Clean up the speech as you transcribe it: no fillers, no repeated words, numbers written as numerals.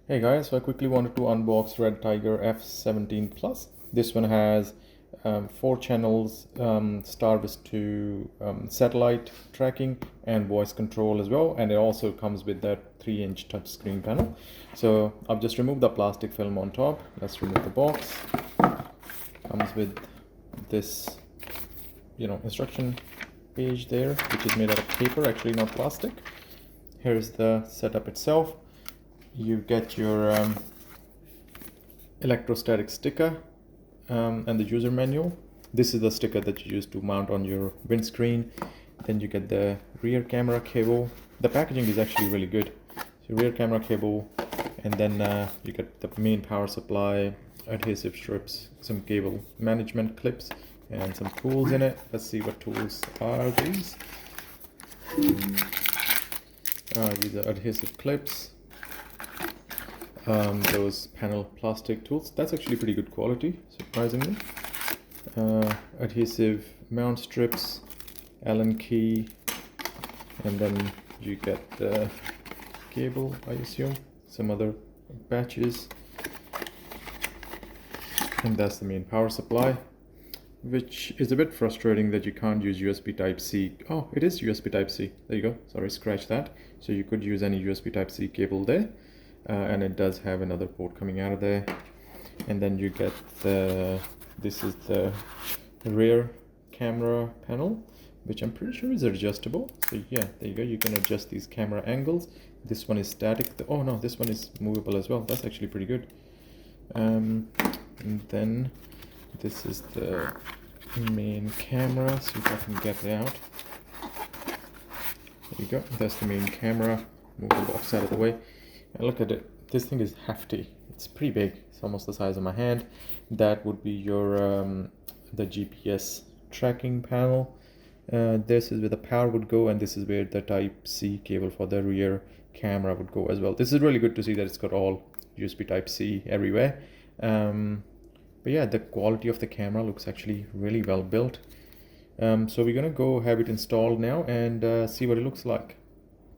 Hey guys, so I quickly wanted to unbox REDTIGER F17 Plus. This one has 4 channels, Starvis to satellite tracking and voice control as well, and it also comes with that 3-inch touchscreen panel. So I've just removed the plastic film on top. Let's remove the box. Comes with this, instruction page there, which is made out of paper, actually not plastic. Here's the setup itself. You get your electrostatic sticker and the user manual. This is the sticker that you use to mount on your windscreen. Then you get the rear camera cable. The packaging is actually really good. So rear camera cable, and then you get the main power supply, adhesive strips, some cable management clips, and some tools in it. Let's see what tools are these. These are adhesive clips. Those panel plastic tools, that's actually pretty good quality, surprisingly. Adhesive mount strips, Allen key, and then you get the cable, I assume, some other patches, and that's the main power supply, which is a bit frustrating that you can't use USB Type-C. Oh, it is USB Type-C. There you go. Sorry, scratch that. So you could use any USB Type-C cable there. And it does have another port coming out of there. And then you get this is the rear camera panel, which I'm pretty sure is adjustable. So yeah, there you go. You can adjust these camera angles. This one is static. Oh no, this one is movable as well. That's actually pretty good. And then this is the main camera. See if I can get it out. There you go. That's the main camera. Move the box out of the way. And look at it. This thing is hefty. It's pretty big. It's almost the size of my hand. That would be your the GPS tracking panel. This is where the power would go, and this is where the Type-C cable for the rear camera would go as well. This is really good to see that it's got all USB Type-C everywhere. But yeah, the quality of the camera looks actually really well built. So we're gonna go have it installed now and see what it looks like.